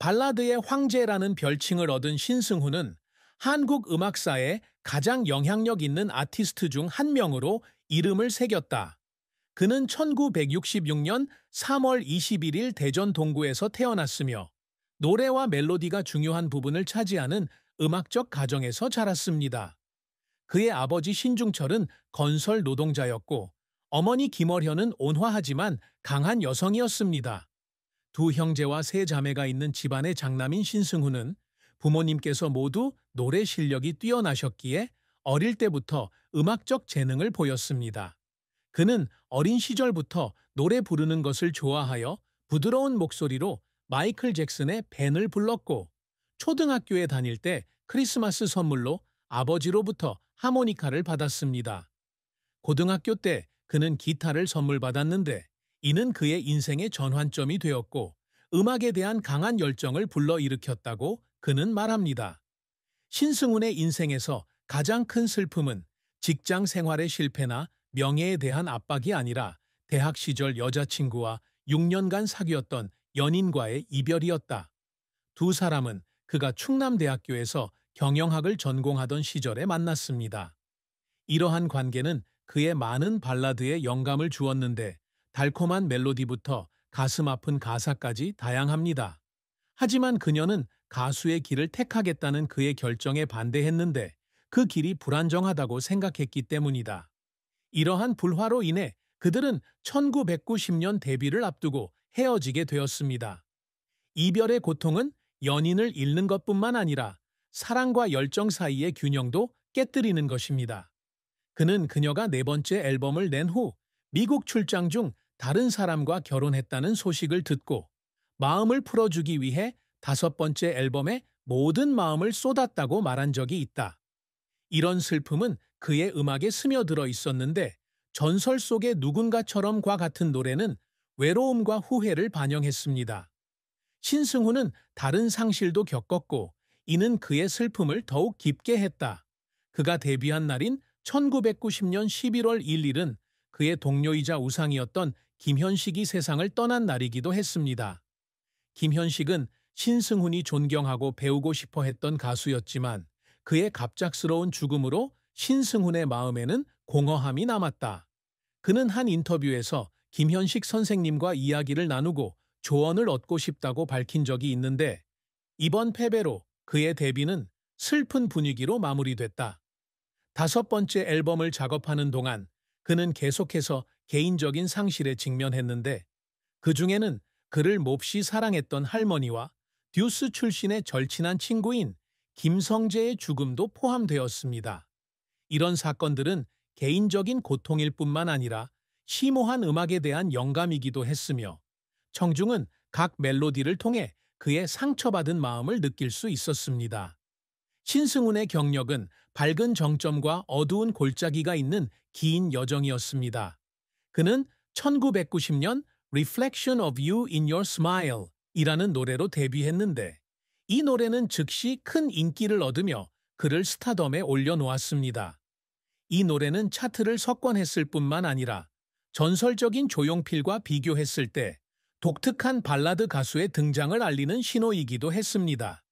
발라드의 황제라는 별칭을 얻은 신승훈은 한국 음악사에 가장 영향력 있는 아티스트 중 한 명으로 이름을 새겼다. 그는 1966년 3월 21일 대전 동구에서 태어났으며 노래와 멜로디가 중요한 부분을 차지하는 음악적 가정에서 자랐습니다. 그의 아버지 신중철은 건설 노동자였고 어머니 김어현은 온화하지만 강한 여성이었습니다. 두 형제와 세 자매가 있는 집안의 장남인 신승훈은 부모님께서 모두 노래 실력이 뛰어나셨기에 어릴 때부터 음악적 재능을 보였습니다. 그는 어린 시절부터 노래 부르는 것을 좋아하여 부드러운 목소리로 마이클 잭슨의 벤을 불렀고 초등학교에 다닐 때 크리스마스 선물로 아버지로부터 하모니카를 받았습니다. 고등학교 때 그는 기타를 선물 받았는데 이는 그의 인생의 전환점이 되었고 음악에 대한 강한 열정을 불러일으켰다고 그는 말합니다. 신승훈의 인생에서 가장 큰 슬픔은 직장 생활의 실패나 명예에 대한 압박이 아니라 대학 시절 여자친구와 6년간 사귀었던 연인과의 이별이었다. 두 사람은 그가 충남대학교에서 경영학을 전공하던 시절에 만났습니다. 이러한 관계는 그의 많은 발라드에 영감을 주었는데 달콤한 멜로디부터 가슴 아픈 가사까지 다양합니다. 하지만 그녀는 가수의 길을 택하겠다는 그의 결정에 반대했는데 그 길이 불안정하다고 생각했기 때문이다. 이러한 불화로 인해 그들은 1990년 데뷔를 앞두고 헤어지게 되었습니다. 이별의 고통은 연인을 잃는 것뿐만 아니라 사랑과 열정 사이의 균형도 깨뜨리는 것입니다. 그는 그녀가 네 번째 앨범을 낸 후 미국 출장 중 다른 사람과 결혼했다는 소식을 듣고 마음을 풀어주기 위해 다섯 번째 앨범에 모든 마음을 쏟았다고 말한 적이 있다. 이런 슬픔은 그의 음악에 스며들어 있었는데 전설 속의 누군가처럼과 같은 노래는 외로움과 후회를 반영했습니다. 신승훈은 다른 상실도 겪었고 이는 그의 슬픔을 더욱 깊게 했다. 그가 데뷔한 날인 1990년 11월 1일은 그의 동료이자 우상이었던 김현식이 세상을 떠난 날이기도 했습니다. 김현식은 신승훈이 존경하고 배우고 싶어 했던 가수였지만 그의 갑작스러운 죽음으로 신승훈의 마음에는 공허함이 남았다. 그는 한 인터뷰에서 김현식 선생님과 이야기를 나누고 조언을 얻고 싶다고 밝힌 적이 있는데 이번 패배로 그의 데뷔는 슬픈 분위기로 마무리됐다. 다섯 번째 앨범을 작업하는 동안 그는 계속해서 개인적인 상실에 직면했는데 그 중에는 그를 몹시 사랑했던 할머니와 듀스 출신의 절친한 친구인 김성재의 죽음도 포함되었습니다. 이런 사건들은 개인적인 고통일 뿐만 아니라 심오한 음악에 대한 영감이기도 했으며 청중은 각 멜로디를 통해 그의 상처받은 마음을 느낄 수 있었습니다. 신승훈의 경력은 밝은 정점과 어두운 골짜기가 있는 긴 여정이었습니다. 그는 1990년 Reflection of You in Your Smile 이라는 노래로 데뷔했는데 이 노래는 즉시 큰 인기를 얻으며 그를 스타덤에 올려놓았습니다. 이 노래는 차트를 석권했을 뿐만 아니라 전설적인 조용필과 비교했을 때 독특한 발라드 가수의 등장을 알리는 신호이기도 했습니다.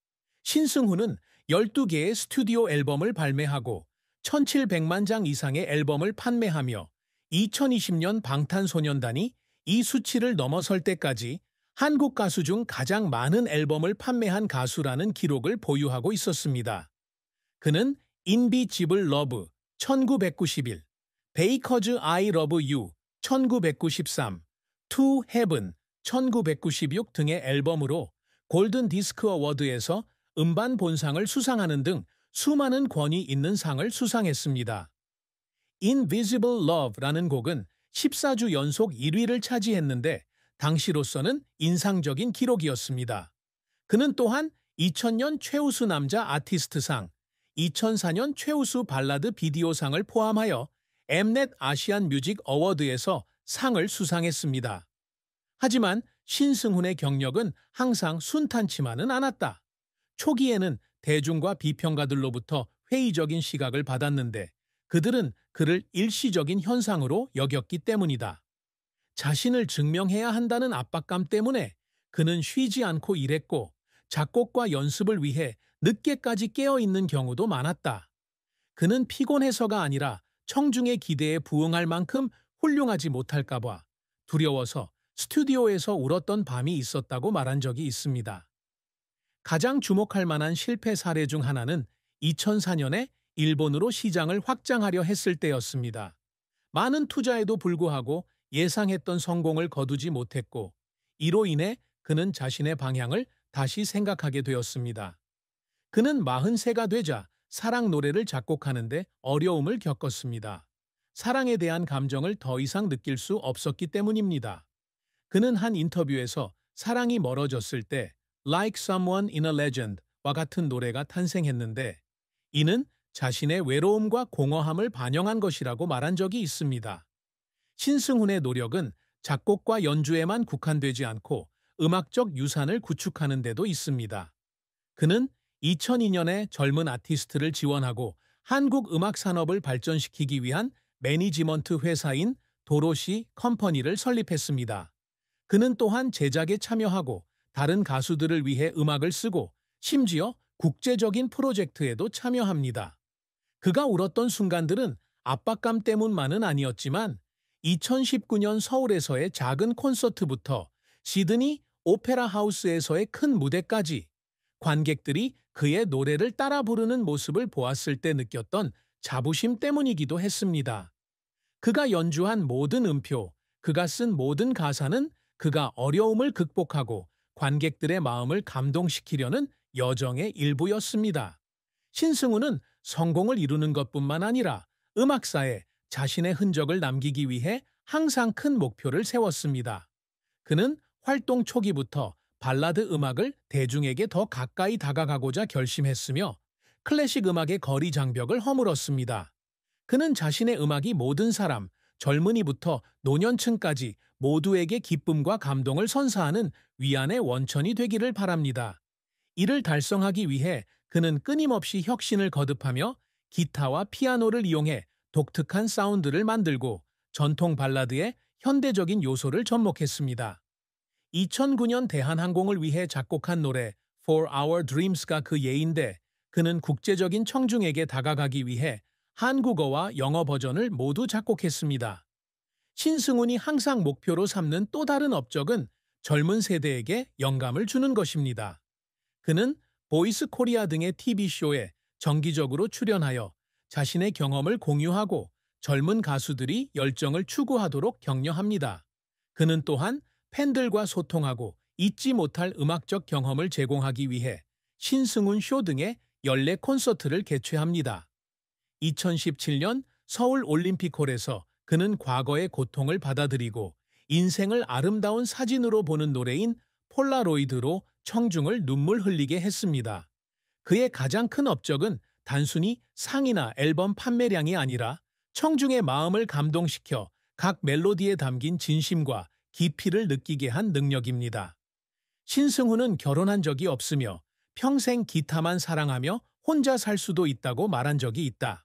신승훈은 12개의 스튜디오 앨범을 발매하고 1700만 장 이상의 앨범을 판매하며 2020년 방탄소년단이 이 수치를 넘어설 때까지 한국 가수 중 가장 많은 앨범을 판매한 가수라는 기록을 보유하고 있었습니다. 그는 Invisible Love 1991, Because I Love You 1993, To Heaven 1996 등의 앨범으로 골든 디스크 어워드에서 음반 본상을 수상하는 등 수많은 권위 있는 상을 수상했습니다. Invisible Love라는 곡은 14주 연속 1위를 차지했는데 당시로서는 인상적인 기록이었습니다. 그는 또한 2000년 최우수 남자 아티스트상, 2004년 최우수 발라드 비디오상을 포함하여 엠넷 아시안 뮤직 어워드에서 상을 수상했습니다. 하지만 신승훈의 경력은 항상 순탄치만은 않았다. 초기에는 대중과 비평가들로부터 회의적인 시각을 받았는데 그들은 그를 일시적인 현상으로 여겼기 때문이다. 자신을 증명해야 한다는 압박감 때문에 그는 쉬지 않고 일했고 작곡과 연습을 위해 늦게까지 깨어있는 경우도 많았다. 그는 피곤해서가 아니라 청중의 기대에 부응할 만큼 훌륭하지 못할까봐 두려워서 스튜디오에서 울었던 밤이 있었다고 말한 적이 있습니다. 가장 주목할 만한 실패 사례 중 하나는 2004년에 일본으로 시장을 확장하려 했을 때였습니다. 많은 투자에도 불구하고 예상했던 성공을 거두지 못했고, 이로 인해 그는 자신의 방향을 다시 생각하게 되었습니다. 그는 43가 되자 사랑 노래를 작곡하는데 어려움을 겪었습니다. 사랑에 대한 감정을 더 이상 느낄 수 없었기 때문입니다. 그는 한 인터뷰에서 사랑이 멀어졌을 때 Like Someone in a Legend와 같은 노래가 탄생했는데, 이는 자신의 외로움과 공허함을 반영한 것이라고 말한 적이 있습니다. 신승훈의 노력은 작곡과 연주에만 국한되지 않고 음악적 유산을 구축하는 데도 있습니다. 그는 2002년에 젊은 아티스트를 지원하고 한국 음악 산업을 발전시키기 위한 매니지먼트 회사인 도로시 컴퍼니를 설립했습니다. 그는 또한 제작에 참여하고 다른 가수들을 위해 음악을 쓰고 심지어 국제적인 프로젝트에도 참여합니다. 그가 울었던 순간들은 압박감 때문만은 아니었지만 2019년 서울에서의 작은 콘서트부터 시드니 오페라 하우스에서의 큰 무대까지 관객들이 그의 노래를 따라 부르는 모습을 보았을 때 느꼈던 자부심 때문이기도 했습니다. 그가 연주한 모든 음표, 그가 쓴 모든 가사는 그가 어려움을 극복하고 관객들의 마음을 감동시키려는 여정의 일부였습니다. 신승훈은 성공을 이루는 것뿐만 아니라 음악사에 자신의 흔적을 남기기 위해 항상 큰 목표를 세웠습니다. 그는 활동 초기부터 발라드 음악을 대중에게 더 가까이 다가가고자 결심했으며 클래식 음악의 거리 장벽을 허물었습니다. 그는 자신의 음악이 모든 사람, 젊은이부터 노년층까지 모두에게 기쁨과 감동을 선사하는 위안의 원천이 되기를 바랍니다. 이를 달성하기 위해 그는 끊임없이 혁신을 거듭하며 기타와 피아노를 이용해 독특한 사운드를 만들고 전통 발라드의 현대적인 요소를 접목했습니다. 2009년 대한항공을 위해 작곡한 노래 For Our Dreams가 그 예인데, 그는 국제적인 청중에게 다가가기 위해 한국어와 영어 버전을 모두 작곡했습니다. 신승훈이 항상 목표로 삼는 또 다른 업적은 젊은 세대에게 영감을 주는 것입니다. 그는 보이스 코리아 등의 TV쇼에 정기적으로 출연하여 자신의 경험을 공유하고 젊은 가수들이 열정을 추구하도록 격려합니다. 그는 또한 팬들과 소통하고 잊지 못할 음악적 경험을 제공하기 위해 신승훈 쇼 등의 연례 콘서트를 개최합니다. 2017년 서울 올림픽홀에서 그는 과거의 고통을 받아들이고 인생을 아름다운 사진으로 보는 노래인 폴라로이드로 청중을 눈물 흘리게 했습니다. 그의 가장 큰 업적은 단순히 상이나 앨범 판매량이 아니라 청중의 마음을 감동시켜 각 멜로디에 담긴 진심과 깊이를 느끼게 한 능력입니다. 신승훈은 결혼한 적이 없으며 평생 기타만 사랑하며 혼자 살 수도 있다고 말한 적이 있다.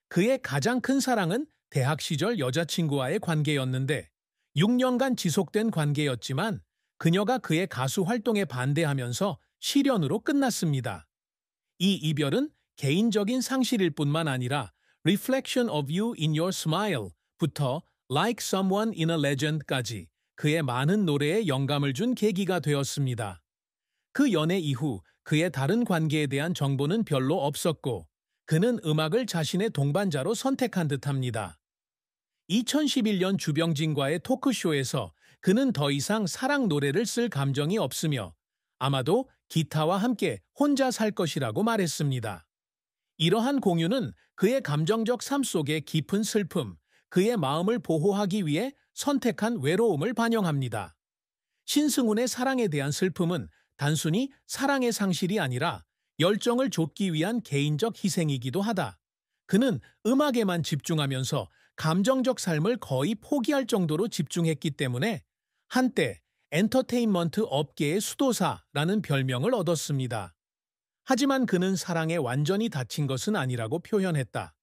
그의 가장 큰 사랑은 대학 시절 여자친구와의 관계였는데 6년간 지속된 관계였지만 그녀가 그의 가수 활동에 반대하면서 실연으로 끝났습니다. 이 이별은 개인적인 상실일 뿐만 아니라 Reflection of You in Your Smile부터 Like Someone in a Legend까지 그의 많은 노래에 영감을 준 계기가 되었습니다. 그 연애 이후 그의 다른 관계에 대한 정보는 별로 없었고 그는 음악을 자신의 동반자로 선택한 듯합니다. 2011년 주병진과의 토크쇼에서 그는 더 이상 사랑 노래를 쓸 감정이 없으며 아마도 기타와 함께 혼자 살 것이라고 말했습니다. 이러한 공유는 그의 감정적 삶 속의 깊은 슬픔, 그의 마음을 보호하기 위해 선택한 외로움을 반영합니다. 신승훈의 사랑에 대한 슬픔은 단순히 사랑의 상실이 아니라 열정을 좇기 위한 개인적 희생이기도 하다. 그는 음악에만 집중하면서 감정적 삶을 거의 포기할 정도로 집중했기 때문에 한때 엔터테인먼트 업계의 수도사라는 별명을 얻었습니다. 하지만 그는 사랑에 완전히 다친 것은 아니라고 표현했다.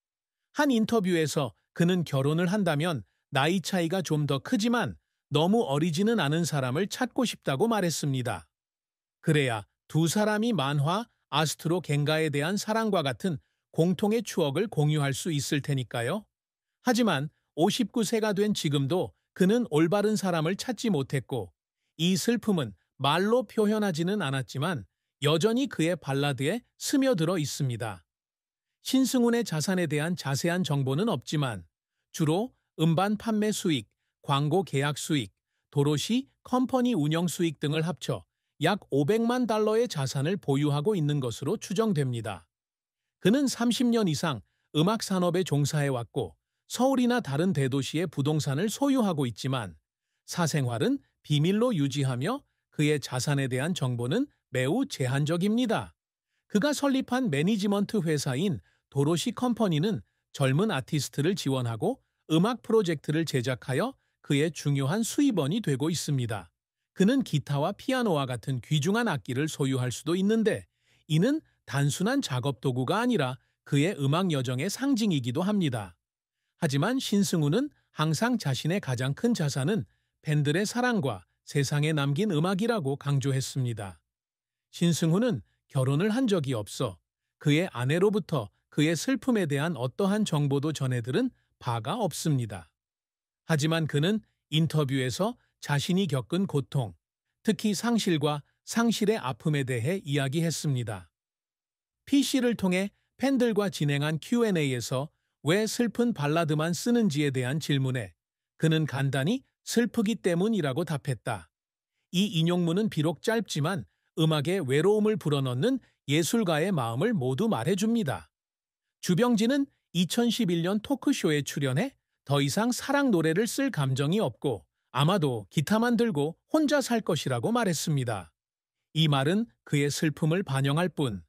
한 인터뷰에서 그는 결혼을 한다면 나이 차이가 좀 더 크지만 너무 어리지는 않은 사람을 찾고 싶다고 말했습니다. 그래야 두 사람이 만화 아스트로 겐가에 대한 사랑과 같은 공통의 추억을 공유할 수 있을 테니까요. 하지만 59세가 된 지금도 그는 올바른 사람을 찾지 못했고 이 슬픔은 말로 표현하지는 않았지만 여전히 그의 발라드에 스며들어 있습니다. 신승훈의 자산에 대한 자세한 정보는 없지만 주로 음반 판매 수익, 광고 계약 수익, 도로시 컴퍼니 운영 수익 등을 합쳐 약 500만 달러의 자산을 보유하고 있는 것으로 추정됩니다. 그는 30년 이상 음악 산업에 종사해왔고 서울이나 다른 대도시의 부동산을 소유하고 있지만 사생활은 비밀로 유지하며 그의 자산에 대한 정보는 매우 제한적입니다. 그가 설립한 매니지먼트 회사인 도로시 컴퍼니는 젊은 아티스트를 지원하고 음악 프로젝트를 제작하여 그의 중요한 수입원이 되고 있습니다. 그는 기타와 피아노와 같은 귀중한 악기를 소유할 수도 있는데 이는 단순한 작업 도구가 아니라 그의 음악 여정의 상징이기도 합니다. 하지만 신승훈은 항상 자신의 가장 큰 자산은 팬들의 사랑과 세상에 남긴 음악이라고 강조했습니다. 신승훈은 결혼을 한 적이 없어 그의 아내로부터 그의 슬픔에 대한 어떠한 정보도 전해들은 바가 없습니다. 하지만 그는 인터뷰에서 자신이 겪은 고통, 특히 상실과 상실의 아픔에 대해 이야기했습니다. PC를 통해 팬들과 진행한 Q&A에서 왜 슬픈 발라드만 쓰는지에 대한 질문에 그는 간단히 슬프기 때문이라고 답했다. 이 인용문은 비록 짧지만 음악에 외로움을 불어넣는 예술가의 마음을 모두 말해줍니다. 주병진은 2011년 토크쇼에 출연해 더 이상 사랑 노래를 쓸 감정이 없고 아마도 기타만 들고 혼자 살 것이라고 말했습니다. 이 말은 그의 슬픔을 반영할 뿐